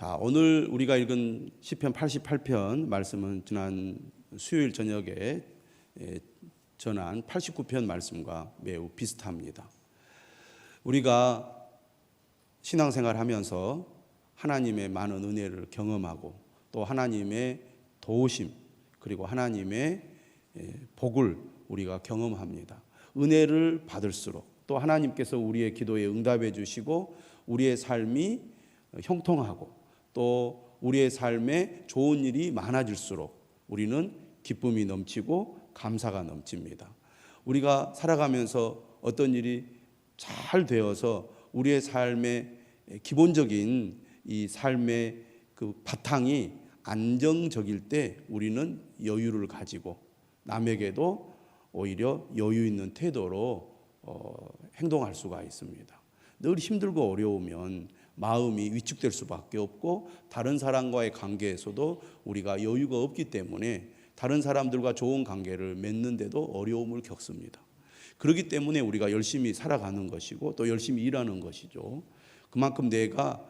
자, 오늘 우리가 읽은 시편 88편 말씀은 지난 수요일 저녁에 전한 89편 말씀과 매우 비슷합니다. 우리가 신앙생활 하면서 하나님의 많은 은혜를 경험하고 또 하나님의 도우심 그리고 하나님의 복을 우리가 경험합니다. 은혜를 받을수록 또 하나님께서 우리의 기도에 응답해 주시고 우리의 삶이 형통하고 또 우리의 삶에 좋은 일이 많아질수록 우리는 기쁨이 넘치고 감사가 넘칩니다. 우리가 살아가면서 어떤 일이 잘 되어서 우리의 삶의 기본적인 이 삶의 그 바탕이 안정적일 때 우리는 여유를 가지고 남에게도 오히려 여유 있는 태도로 행동할 수가 있습니다. 늘 힘들고 어려우면 마음이 위축될 수밖에 없고 다른 사람과의 관계에서도 우리가 여유가 없기 때문에 다른 사람들과 좋은 관계를 맺는데도 어려움을 겪습니다. 그렇기 때문에 우리가 열심히 살아가는 것이고 또 열심히 일하는 것이죠. 그만큼 내가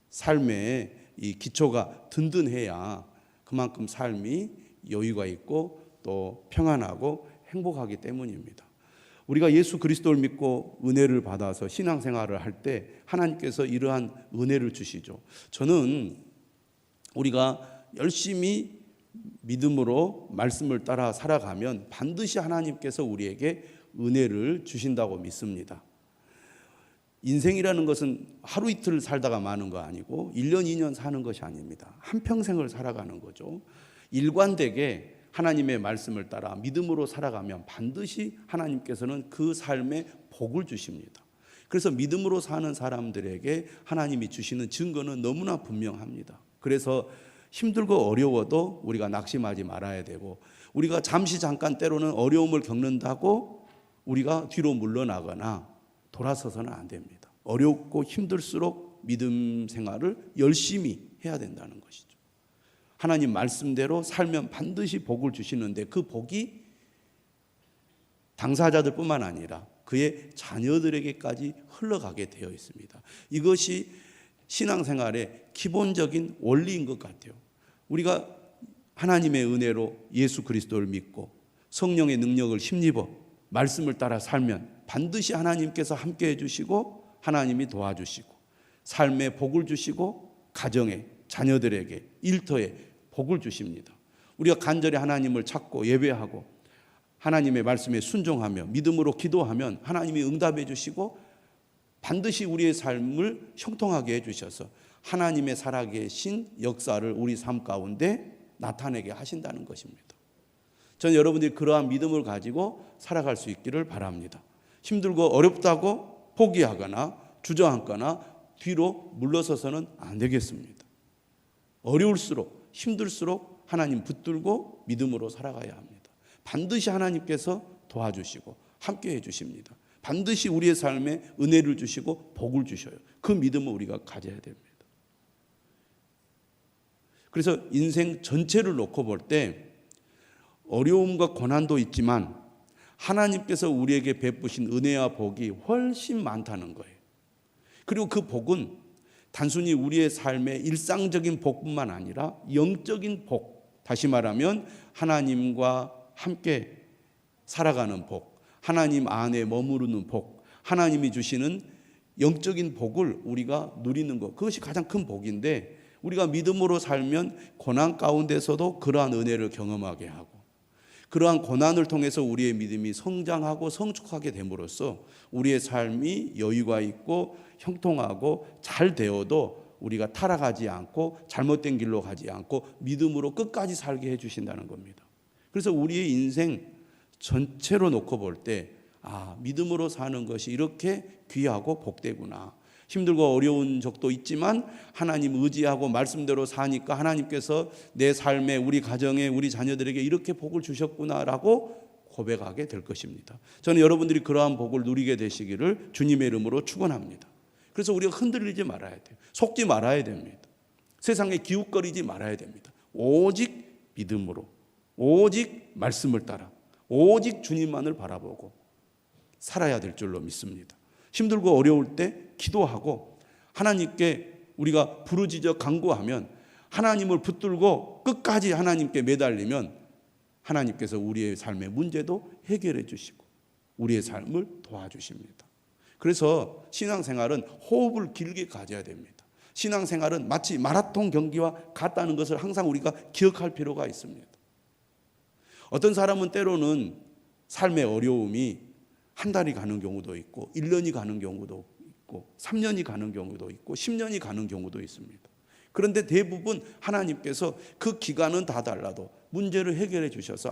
삶의 이 기초가 든든해야 그만큼 삶이 여유가 있고 또 평안하고 행복하기 때문입니다. 우리가 예수 그리스도를 믿고 은혜를 받아서 신앙생활을 할 때 하나님께서 이러한 은혜를 주시죠. 저는 우리가 열심히 믿음으로 말씀을 따라 살아가면 반드시 하나님께서 우리에게 은혜를 주신다고 믿습니다. 인생이라는 것은 하루 이틀 살다가 마는 거 아니고 1년 2년 사는 것이 아닙니다. 한평생을 살아가는 거죠. 일관되게 하나님의 말씀을 따라 믿음으로 살아가면 반드시 하나님께서는 그 삶에 복을 주십니다. 그래서 믿음으로 사는 사람들에게 하나님이 주시는 증거는 너무나 분명합니다. 그래서 힘들고 어려워도 우리가 낙심하지 말아야 되고 우리가 잠깐 때로는 어려움을 겪는다고 우리가 뒤로 물러나거나 돌아서서는 안 됩니다. 어렵고 힘들수록 믿음 생활을 열심히 해야 된다는 것이죠. 하나님 말씀대로 살면 반드시 복을 주시는데 그 복이 당사자들뿐만 아니라 그의 자녀들에게까지 흘러가게 되어 있습니다. 이것이 신앙생활의 기본적인 원리인 것 같아요. 우리가 하나님의 은혜로 예수 그리스도를 믿고 성령의 능력을 힘입어 말씀을 따라 살면 반드시 하나님께서 함께해 주시고 하나님이 도와주시고 삶에 복을 주시고 가정에 자녀들에게 일터에 복을 주십니다. 우리가 간절히 하나님을 찾고 예배하고 하나님의 말씀에 순종하며 믿음으로 기도하면 하나님이 응답해 주시고 반드시 우리의 삶을 형통하게 해주셔서 하나님의 살아계신 역사를 우리 삶 가운데 나타내게 하신다는 것입니다. 저는 여러분들이 그러한 믿음을 가지고 살아갈 수 있기를 바랍니다. 힘들고 어렵다고 포기하거나 주저앉거나 뒤로 물러서서는 안 되겠습니다. 어려울수록 힘들수록 하나님 붙들고 믿음으로 살아가야 합니다. 반드시 하나님께서 도와주시고 함께해 주십니다. 반드시 우리의 삶에 은혜를 주시고 복을 주셔요. 그 믿음을 우리가 가져야 됩니다. 그래서 인생 전체를 놓고 볼 때 어려움과 고난도 있지만 하나님께서 우리에게 베푸신 은혜와 복이 훨씬 많다는 거예요. 그리고 그 복은 단순히 우리의 삶의 일상적인 복뿐만 아니라 영적인 복, 다시 말하면 하나님과 함께 살아가는 복, 하나님 안에 머무르는 복, 하나님이 주시는 영적인 복을 우리가 누리는 것, 그것이 가장 큰 복인데 우리가 믿음으로 살면 고난 가운데서도 그러한 은혜를 경험하게 하고 그러한 고난을 통해서 우리의 믿음이 성장하고 성숙하게 됨으로써 우리의 삶이 여유가 있고 형통하고 잘 되어도 우리가 타락하지 않고 잘못된 길로 가지 않고 믿음으로 끝까지 살게 해주신다는 겁니다. 그래서 우리의 인생 전체로 놓고 볼 때 믿음으로 사는 것이 이렇게 귀하고 복되구나. 힘들고 어려운 적도 있지만 하나님 의지하고 말씀대로 사니까 하나님께서 내 삶에 우리 가정에 우리 자녀들에게 이렇게 복을 주셨구나라고 고백하게 될 것입니다. 저는 여러분들이 그러한 복을 누리게 되시기를 주님의 이름으로 축원합니다. 그래서 우리가 흔들리지 말아야 돼요. 속지 말아야 됩니다. 세상에 기웃거리지 말아야 됩니다. 오직 믿음으로 오직 말씀을 따라 오직 주님만을 바라보고 살아야 될 줄로 믿습니다. 힘들고 어려울 때 기도하고 하나님께 우리가 부르짖어 간구하면, 하나님을 붙들고 끝까지 하나님께 매달리면 하나님께서 우리의 삶의 문제도 해결해 주시고 우리의 삶을 도와주십니다. 그래서 신앙생활은 호흡을 길게 가져야 됩니다. 신앙생활은 마치 마라톤 경기와 같다는 것을 항상 우리가 기억할 필요가 있습니다. 어떤 사람은 때로는 삶의 어려움이 한 달이 가는 경우도 있고 1년이 가는 경우도 있고 3년이 가는 경우도 있고 10년이 가는 경우도 있습니다. 그런데 대부분 하나님께서 그 기간은 다 달라도 문제를 해결해 주셔서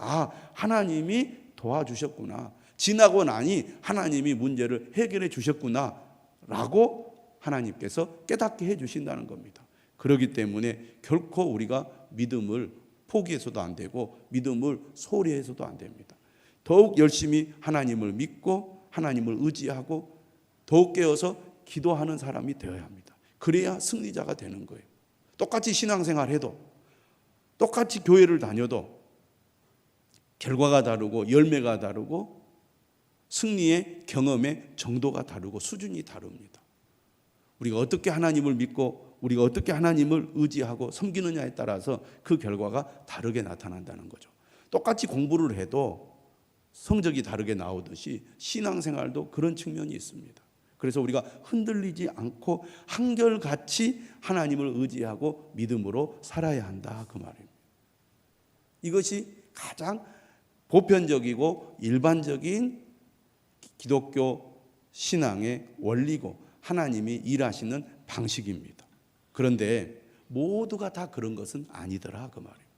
하나님이 도와주셨구나, 지나고 나니 하나님이 문제를 해결해 주셨구나 라고 하나님께서 깨닫게 해주신다는 겁니다. 그렇기 때문에 결코 우리가 믿음을 포기해서도 안 되고 믿음을 소홀히 해서도 안 됩니다. 더욱 열심히 하나님을 믿고 하나님을 의지하고 더욱 깨어서 기도하는 사람이 되어야 합니다. 그래야 승리자가 되는 거예요. 똑같이 신앙생활해도, 똑같이 교회를 다녀도 결과가 다르고 열매가 다르고 승리의 경험의 정도가 다르고 수준이 다릅니다. 우리가 어떻게 하나님을 믿고 우리가 어떻게 하나님을 의지하고 섬기느냐에 따라서 그 결과가 다르게 나타난다는 거죠. 똑같이 공부를 해도 성적이 다르게 나오듯이 신앙생활도 그런 측면이 있습니다. 그래서 우리가 흔들리지 않고 한결같이 하나님을 의지하고 믿음으로 살아야 한다, 그 말입니다. 이것이 가장 보편적이고 일반적인 기독교 신앙의 원리고 하나님이 일하시는 방식입니다. 그런데 모두가 다 그런 것은 아니더라, 그 말이에요.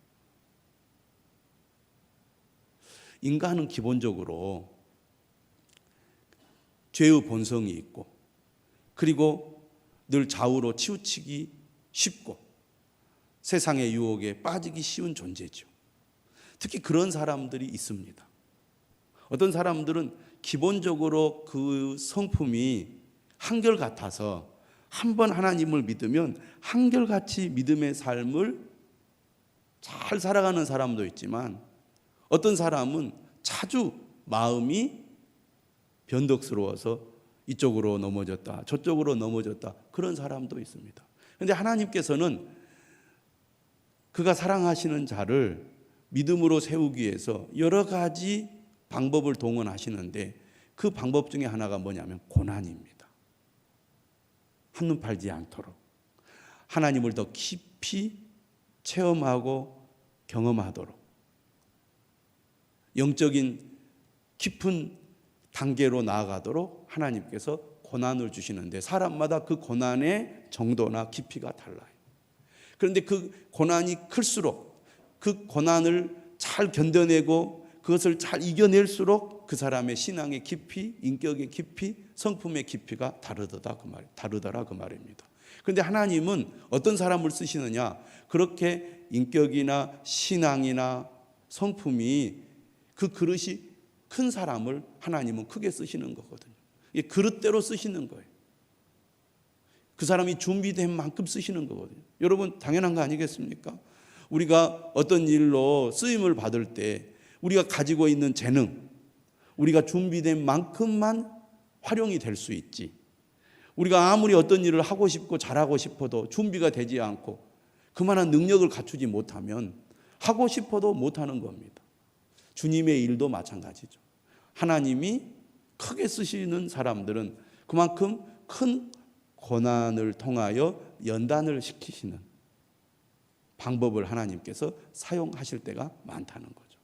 인간은 기본적으로 죄의 본성이 있고, 그리고 늘 좌우로 치우치기 쉽고 세상의 유혹에 빠지기 쉬운 존재죠. 특히 그런 사람들이 있습니다. 어떤 사람들은 기본적으로 그 성품이 한결같아서 한번 하나님을 믿으면 한결같이 믿음의 삶을 잘 살아가는 사람도 있지만, 어떤 사람은 자주 마음이 변덕스러워서 이쪽으로 넘어졌다 저쪽으로 넘어졌다 그런 사람도 있습니다. 그런데 하나님께서는 그가 사랑하시는 자를 믿음으로 세우기 위해서 여러 가지 방법을 동원하시는데, 그 방법 중에 하나가 뭐냐면 고난입니다. 한눈 팔지 않도록 하나님을 더 깊이 체험하고 경험하도록 영적인 깊은 단계로 나아가도록 하나님께서 고난을 주시는데, 사람마다 그 고난의 정도나 깊이가 달라요. 그런데 그 고난이 클수록, 그 고난을 잘 견뎌내고 그것을 잘 이겨낼수록 그 사람의 신앙의 깊이, 인격의 깊이, 성품의 깊이가 다르더라 그 말입니다. 그런데 하나님은 어떤 사람을 쓰시느냐, 그렇게 인격이나 신앙이나 성품이 그 그릇이 큰 사람을 하나님은 크게 쓰시는 거거든요. 이게 그릇대로 쓰시는 거예요. 그 사람이 준비된 만큼 쓰시는 거거든요. 여러분, 당연한 거 아니겠습니까? 우리가 어떤 일로 쓰임을 받을 때 우리가 가지고 있는 재능, 우리가 준비된 만큼만 활용이 될 수 있지, 우리가 아무리 어떤 일을 하고 싶고 잘하고 싶어도 준비가 되지 않고 그만한 능력을 갖추지 못하면 하고 싶어도 못하는 겁니다. 주님의 일도 마찬가지죠. 하나님이 크게 쓰시는 사람들은 그만큼 큰 고난을 통하여 연단을 시키시는 방법을 하나님께서 사용하실 때가 많다는 거죠.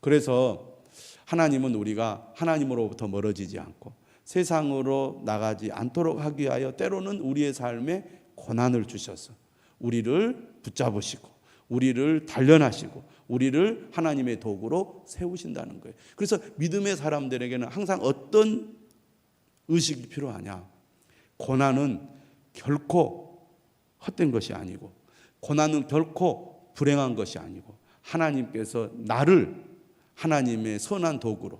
그래서 하나님은 우리가 하나님으로부터 멀어지지 않고 세상으로 나가지 않도록 하기 위하여 때로는 우리의 삶에 고난을 주셔서 우리를 붙잡으시고 우리를 단련하시고 우리를 하나님의 도구로 세우신다는 거예요. 그래서 믿음의 사람들에게는 항상 어떤 의식이 필요하냐, 고난은 결코 헛된 것이 아니고 고난은 결코 불행한 것이 아니고 하나님께서 나를 하나님의 선한 도구로,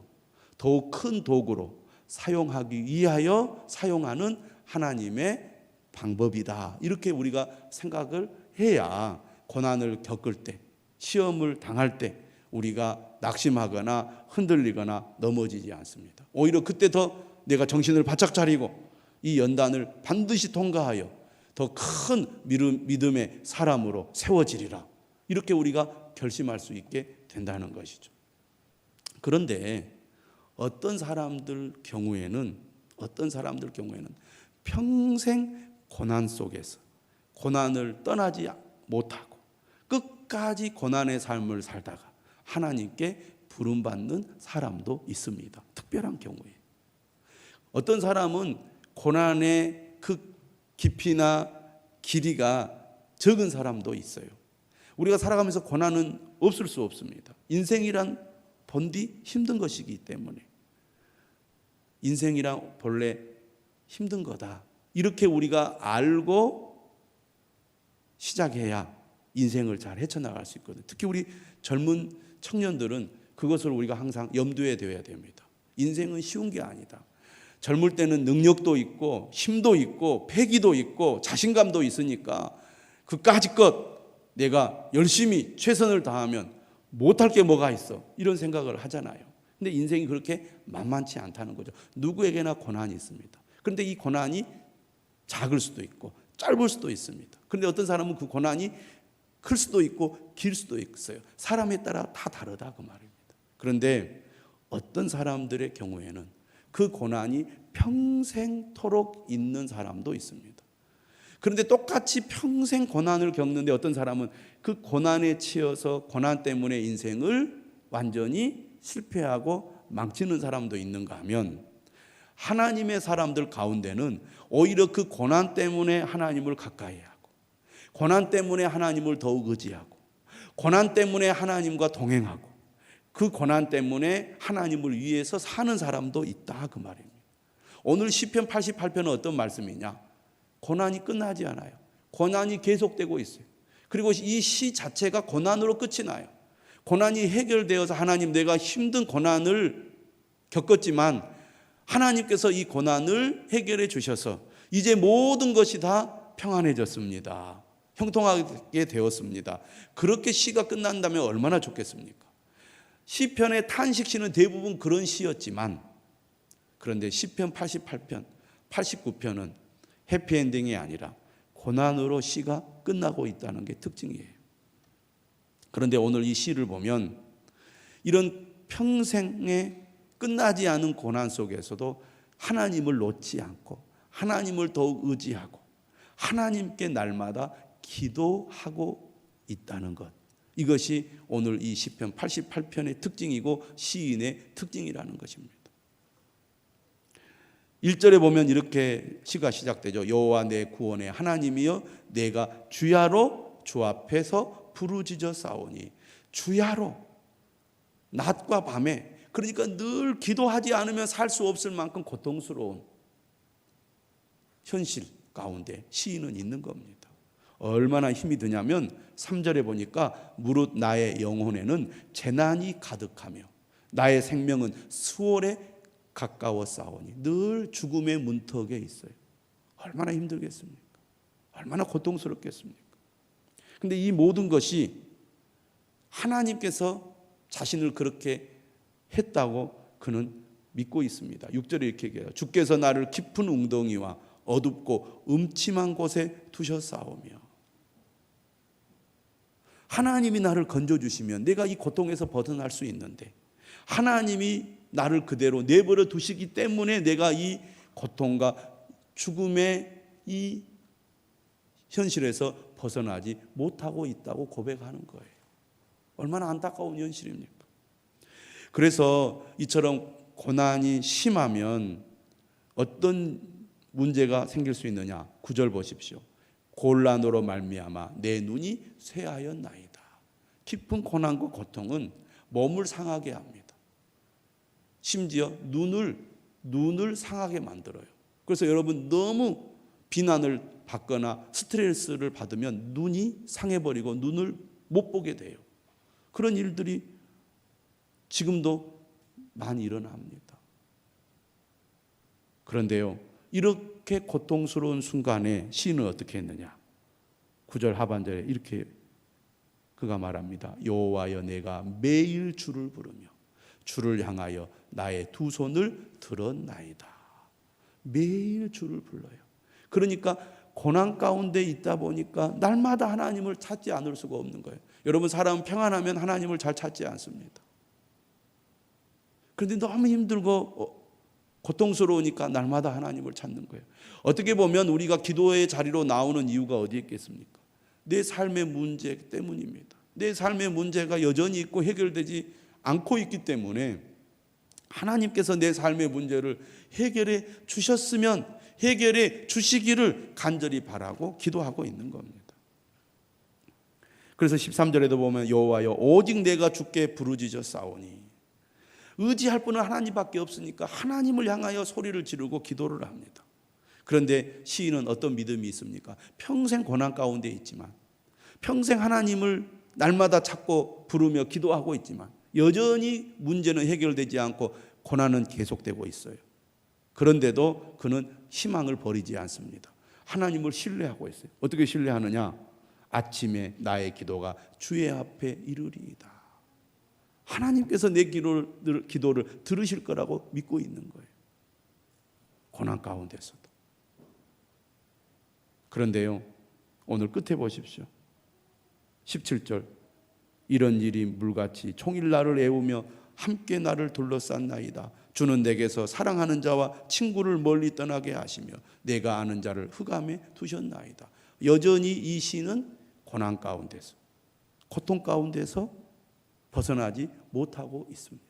더욱 큰 도구로 사용하기 위하여 사용하는 하나님의 방법이다, 이렇게 우리가 생각을 해야 고난을 겪을 때, 시험을 당할 때 우리가 낙심하거나 흔들리거나 넘어지지 않습니다. 오히려 그때 더 내가 정신을 바짝 차리고 이 연단을 반드시 통과하여 더 큰 믿음의 사람으로 세워지리라. 이렇게 우리가 결심할 수 있게 된다는 것이죠. 그런데 어떤 사람들 경우에는 평생 고난 속에서 고난을 떠나지 못하고 끝까지 고난의 삶을 살다가 하나님께 부름받는 사람도 있습니다. 특별한 경우에. 어떤 사람은 고난의 그 깊이나 길이가 적은 사람도 있어요. 우리가 살아가면서 고난은 없을 수 없습니다. 인생이란 본디 힘든 것이기 때문에 인생이란 본래 힘든 거다. 이렇게 우리가 알고 시작해야 인생을 잘 헤쳐나갈 수 있거든요. 특히 우리 젊은 청년들은 그것을 우리가 항상 염두에 둬야 됩니다. 인생은 쉬운 게 아니다. 젊을 때는 능력도 있고 힘도 있고 패기도 있고 자신감도 있으니까 그까짓것 내가 열심히 최선을 다하면 못할 게 뭐가 있어, 이런 생각을 하잖아요. 근데 인생이 그렇게 만만치 않다는 거죠. 누구에게나 고난이 있습니다. 그런데 이 고난이 작을 수도 있고 짧을 수도 있습니다. 그런데 어떤 사람은 그 고난이 클 수도 있고 길 수도 있어요. 사람에 따라 다 다르다 그 말입니다. 그런데 어떤 사람들의 경우에는 그 고난이 평생토록 있는 사람도 있습니다. 그런데 똑같이 평생 고난을 겪는데 어떤 사람은 그 고난에 치여서 고난 때문에 인생을 완전히 실패하고 망치는 사람도 있는가 하면, 하나님의 사람들 가운데는 오히려 그 고난 때문에 하나님을 가까이 하고, 고난 때문에 하나님을 더욱 의지하고, 고난 때문에 하나님과 동행하고, 그 고난 때문에 하나님을 위해서 사는 사람도 있다 그 말입니다. 오늘 시편 88편은 어떤 말씀이냐? 고난이 끝나지 않아요. 고난이 계속되고 있어요. 그리고 이 시 자체가 고난으로 끝이 나요. 고난이 해결되어서 하나님, 내가 힘든 고난을 겪었지만 하나님께서 이 고난을 해결해 주셔서 이제 모든 것이 다 평안해졌습니다. 형통하게 되었습니다. 그렇게 시가 끝난다면 얼마나 좋겠습니까? 시편의 탄식시는 대부분 그런 시였지만, 그런데 시편 88편, 89편은 해피엔딩이 아니라 고난으로 시가 끝나고 있다는 게 특징이에요. 그런데 오늘 이 시를 보면 이런 평생에 끝나지 않은 고난 속에서도 하나님을 놓지 않고 하나님을 더욱 의지하고 하나님께 날마다 기도하고 있다는 것, 이것이 오늘 이 시편 88편의 특징이고 시인의 특징이라는 것입니다. 1절에 보면 이렇게 시가 시작되죠. 여호와 내 구원의 하나님이여, 내가 주야로 주 앞에서 부르짖어 싸우니. 주야로, 낮과 밤에, 그러니까 늘 기도하지 않으면 살 수 없을 만큼 고통스러운 현실 가운데 시인은 있는 겁니다. 얼마나 힘이 드냐면 3절에 보니까 무릇 나의 영혼에는 재난이 가득하며 나의 생명은 수월에 가까워 싸우니. 늘 죽음의 문턱에 있어요. 얼마나 힘들겠습니까? 얼마나 고통스럽겠습니까? 그런데 이 모든 것이 하나님께서 자신을 그렇게 했다고 그는 믿고 있습니다. 6절에 이렇게 얘기해요. 주께서 나를 깊은 웅덩이와 어둡고 음침한 곳에 두셨사오며. 하나님이 나를 건져주시면 내가 이 고통에서 벗어날 수 있는데, 하나님이 나를 그대로 내버려 두시기 때문에 내가 이 고통과 죽음의 이 현실에서 벗어나지 못하고 있다고 고백하는 거예요. 얼마나 안타까운 현실입니까? 그래서 이처럼 고난이 심하면 어떤 문제가 생길 수 있느냐? 9절 보십시오. 곤란으로 말미암아 내 눈이 쇠하였나이다. 깊은 고난과 고통은 몸을 상하게 합니다. 심지어 눈을 상하게 만들어요. 그래서 여러분, 너무 비난을 받거나 스트레스를 받으면 눈이 상해버리고 눈을 못 보게 돼요. 그런 일들이 지금도 많이 일어납니다. 그런데요, 이렇게 고통스러운 순간에 시인은 어떻게 했느냐? 9절 하반절에 이렇게 그가 말합니다. 여호와여, 내가 매일 주를 부르며 주를 향하여 나의 두 손을 들었나이다. 매일 주를 불러요. 그러니까 고난 가운데 있다 보니까 날마다 하나님을 찾지 않을 수가 없는 거예요. 여러분, 사람은 평안하면 하나님을 잘 찾지 않습니다. 그런데 너무 힘들고 고통스러우니까 날마다 하나님을 찾는 거예요. 어떻게 보면 우리가 기도의 자리로 나오는 이유가 어디에 있겠습니까? 내 삶의 문제 때문입니다. 내 삶의 문제가 여전히 있고 해결되지 않고 있기 때문에 하나님께서 내 삶의 문제를 해결해 주셨으면 해결해 주시기를 간절히 바라고 기도하고 있는 겁니다. 그래서 13절에도 보면 여호와여 오직 내가 주께 부르짖어 싸우니, 의지할 분은 하나님밖에 없으니까 하나님을 향하여 소리를 지르고 기도를 합니다. 그런데 시인은 어떤 믿음이 있습니까? 평생 고난 가운데 있지만, 평생 하나님을 날마다 찾고 부르며 기도하고 있지만 여전히 문제는 해결되지 않고 고난은 계속되고 있어요. 그런데도 그는 희망을 버리지 않습니다. 하나님을 신뢰하고 있어요. 어떻게 신뢰하느냐? 아침에 나의 기도가 주의 앞에 이르리이다. 하나님께서 내 기도를 들으실 거라고 믿고 있는 거예요. 고난 가운데서도. 그런데요, 오늘 끝에 보십시오. 17절, 이런 일이 물같이 종일 나를 애우며 함께 나를 둘러쌌나이다. 주는 내게서 사랑하는 자와 친구를 멀리 떠나게 하시며 내가 아는 자를 흑암에 두셨나이다. 여전히 이 시는 고난 가운데서, 고통 가운데서 벗어나지 못하고 있습니다.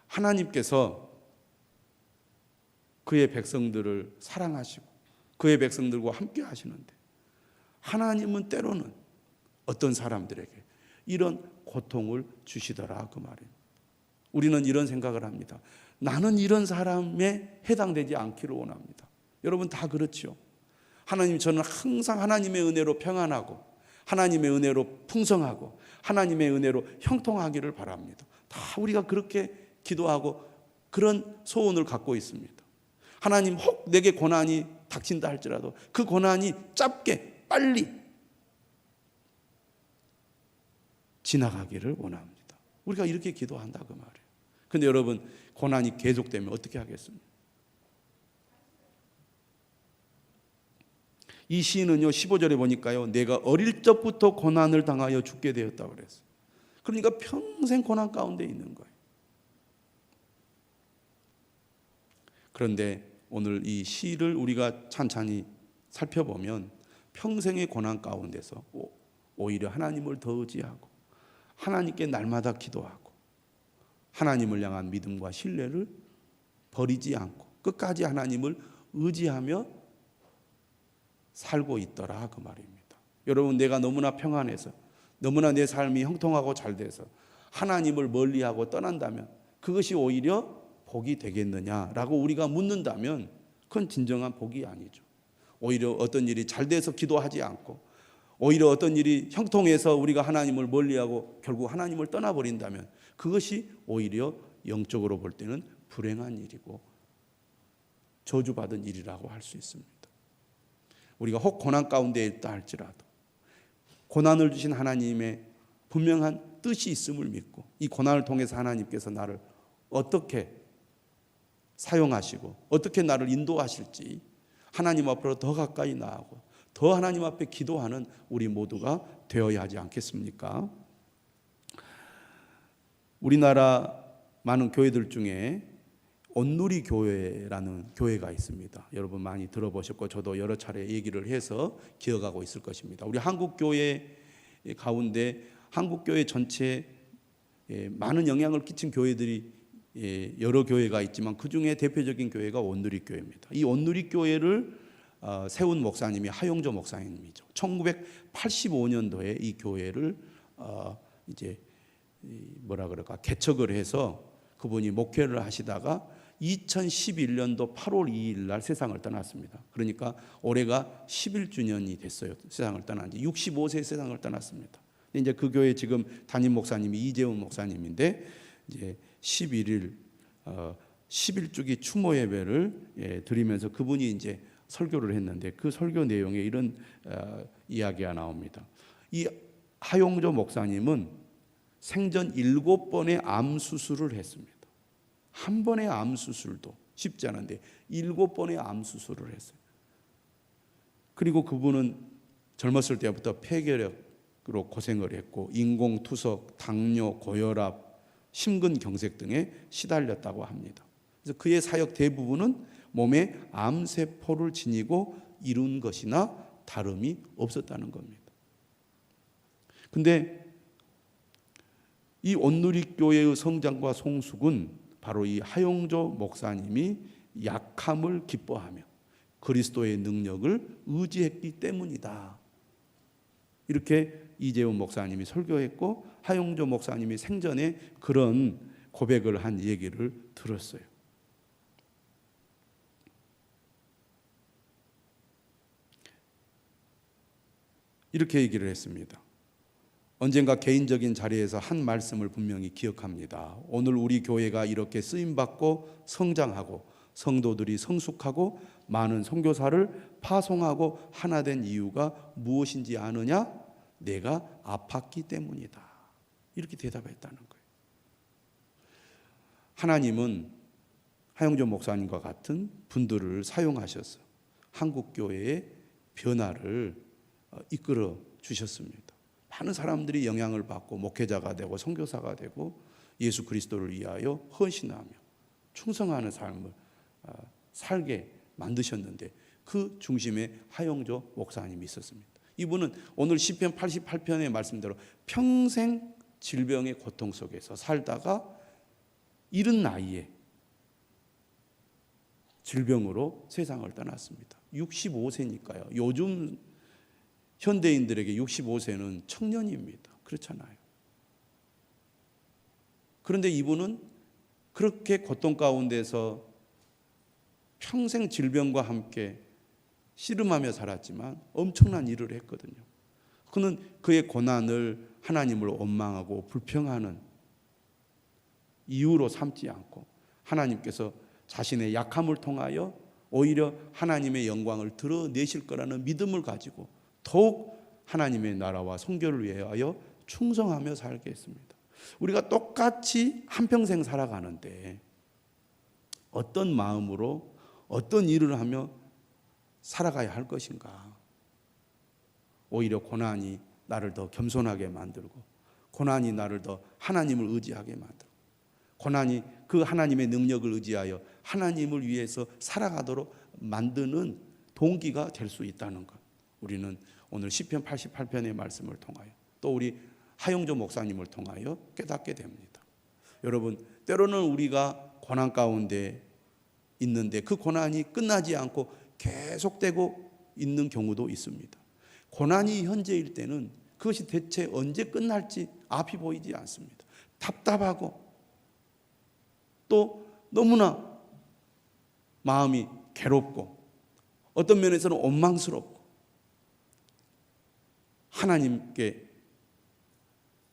하나님께서 그의 백성들을 사랑하시고 그의 백성들과 함께 하시는데, 하나님은 때로는 어떤 사람들에게 이런 고통을 주시더라, 그 말이에요. 우리는 이런 생각을 합니다. 나는 이런 사람에 해당되지 않기를 원합니다. 여러분 다 그렇죠. 하나님, 저는 항상 하나님의 은혜로 평안하고 하나님의 은혜로 풍성하고 하나님의 은혜로 형통하기를 바랍니다. 다 우리가 그렇게 기도하고 그런 소원을 갖고 있습니다. 하나님, 혹 내게 고난이 닥친다 할지라도 그 고난이 짧게 빨리 지나가기를 원합니다. 우리가 이렇게 기도한다, 그 말이에요. 그런데 여러분, 고난이 계속되면 어떻게 하겠습니까? 이 시인은요 15절에 보니까요, 내가 어릴 적부터 고난을 당하여 죽게 되었다고 그랬어요. 그러니까 평생 고난 가운데 있는 거예요. 그런데 오늘 이 시를 우리가 찬찬히 살펴보면 평생의 고난 가운데서 오히려 하나님을 더 의지하고 하나님께 날마다 기도하고 하나님을 향한 믿음과 신뢰를 버리지 않고 끝까지 하나님을 의지하며 살고 있더라, 그 말입니다. 여러분, 내가 너무나 평안해서 너무나 내 삶이 형통하고 잘 돼서 하나님을 멀리하고 떠난다면 그것이 오히려 복이 되겠느냐라고 우리가 묻는다면 그건 진정한 복이 아니죠. 오히려 어떤 일이 잘 돼서 기도하지 않고 오히려 어떤 일이 형통해서 우리가 하나님을 멀리하고 결국 하나님을 떠나버린다면 그것이 오히려 영적으로 볼 때는 불행한 일이고 저주받은 일이라고 할 수 있습니다. 우리가 혹 고난 가운데 있다 할지라도 고난을 주신 하나님의 분명한 뜻이 있음을 믿고 이 고난을 통해서 하나님께서 나를 어떻게 사용하시고 어떻게 나를 인도하실지 하나님 앞으로 더 가까이 나아가고 더 하나님 앞에 기도하는 우리 모두가 되어야 하지 않겠습니까? 우리나라 많은 교회들 중에 온누리 교회라는 교회가 있습니다. 여러분 많이 들어보셨고 저도 여러 차례 얘기를 해서 기억하고 있을 것입니다. 우리 한국 교회 가운데 한국 교회 전체에 많은 영향을 끼친 교회들이 여러 교회가 있지만 그 중에 대표적인 교회가 온누리 교회입니다. 이 온누리 교회를 세운 목사님이 하용조 목사님이죠. 1985년도에 이 교회를 이제 개척을 해서 그분이 목회를 하시다가 2011년도 8월 2일 날 세상을 떠났습니다. 그러니까 올해가 11주년이 됐어요. 세상을 떠난 지 65세 세상을 떠났습니다. 이제 그 교회 지금 담임 목사님이 이재훈 목사님인데 이제 11일 11주기 추모 예배를 드리면서 그분이 이제 설교를 했는데 그 설교 내용에 이런 이야기가 나옵니다. 이 하용조 목사님은 생전 7번의 암 수술을 했습니다. 한 번의 암 수술도 쉽지 않은데 7번의 암 수술을 했어요. 그리고 그분은 젊었을 때부터 폐결핵으로 고생을 했고 인공투석, 당뇨, 고혈압, 심근경색 등에 시달렸다고 합니다. 그래서 그의 사역 대부분은 몸에 암세포를 지니고 이룬 것이나 다름이 없었다는 겁니다. 근데 이 온누리교회의 성장과 성숙은 바로 이 하용조 목사님이 약함을 기뻐하며 그리스도의 능력을 의지했기 때문이다. 이렇게 이재훈 목사님이 설교했고 하용조 목사님이 생전에 그런 고백을 한 얘기를 들었어요. 이렇게 얘기를 했습니다. 언젠가 개인적인 자리에서 한 말씀을 분명히 기억합니다. 오늘 우리 교회가 이렇게 쓰임받고 성장하고 성도들이 성숙하고 많은 선교사를 파송하고 하나 된 이유가 무엇인지 아느냐? 내가 아팠기 때문이다. 이렇게 대답했다는 거예요. 하나님은 하용조 목사님과 같은 분들을 사용하셔서 한국교회의 변화를 이끌어 주셨습니다. 많은 사람들이 영향을 받고 목회자가 되고 선교사가 되고 예수 그리스도를 위하여 헌신하며 충성하는 삶을 살게 만드셨는데 그 중심에 하용조 목사님이 있었습니다. 이분은 오늘 시편 88편의 말씀대로 평생 질병의 고통 속에서 살다가 이른 나이에 질병으로 세상을 떠났습니다. 65세니까요. 요즘 현대인들에게 65세는 청년입니다. 그렇잖아요. 그런데 이분은 그렇게 고통 가운데서 평생 질병과 함께 씨름하며 살았지만 엄청난 일을 했거든요. 그는 그의 고난을 하나님을 원망하고 불평하는 이유로 삼지 않고 하나님께서 자신의 약함을 통하여 오히려 하나님의 영광을 드러내실 거라는 믿음을 가지고 더욱 하나님의 나라와 선교를 위하여 충성하며 살게 했습니다. 우리가 똑같이 한평생 살아가는데 어떤 마음으로 어떤 일을 하며 살아가야 할 것인가? 오히려 고난이 나를 더 겸손하게 만들고 고난이 나를 더 하나님을 의지하게 만들고 고난이 그 하나님의 능력을 의지하여 하나님을 위해서 살아가도록 만드는 동기가 될 수 있다는 것, 우리는 오늘 시편 88편의 말씀을 통하여 또 우리 하용조 목사님을 통하여 깨닫게 됩니다. 여러분, 때로는 우리가 고난 가운데 있는데 그 고난이 끝나지 않고 계속되고 있는 경우도 있습니다. 고난이 현재일 때는 그것이 대체 언제 끝날지 앞이 보이지 않습니다. 답답하고 또 너무나 마음이 괴롭고 어떤 면에서는 원망스럽고 하나님께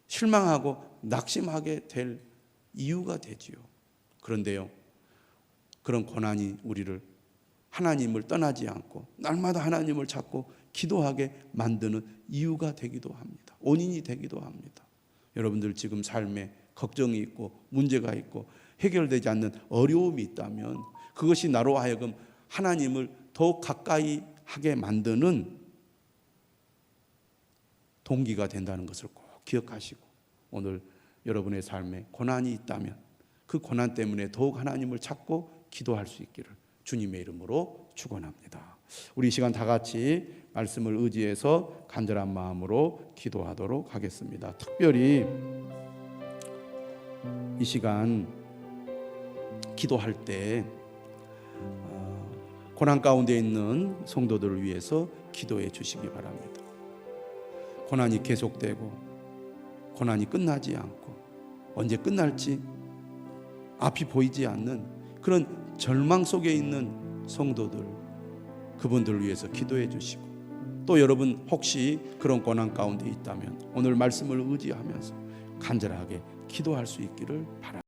실망하고 낙심하게 될 이유가 되지요. 그런데요, 그런 고난이 우리를 하나님을 떠나지 않고 날마다 하나님을 찾고 기도하게 만드는 이유가 되기도 합니다. 원인이 되기도 합니다. 여러분들 지금 삶에 걱정이 있고 문제가 있고 해결되지 않는 어려움이 있다면 그것이 나로 하여금 하나님을 더욱 가까이 하게 만드는 동기가 된다는 것을 꼭 기억하시고 오늘 여러분의 삶에 고난이 있다면 그 고난 때문에 더욱 하나님을 찾고 기도할 수 있기를 주님의 이름으로 축원합니다. 우리 이 시간 다 같이 말씀을 의지해서 간절한 마음으로 기도하도록 하겠습니다. 특별히 이 시간 기도할 때 고난 가운데 있는 성도들을 위해서 기도해 주시기 바랍니다. 고난이 계속되고 고난이 끝나지 않고 언제 끝날지 앞이 보이지 않는 그런 절망 속에 있는 성도들, 그분들을 위해서 기도해 주시고 또 여러분 혹시 그런 고난 가운데 있다면 오늘 말씀을 의지하면서 간절하게 기도할 수 있기를 바랍니다.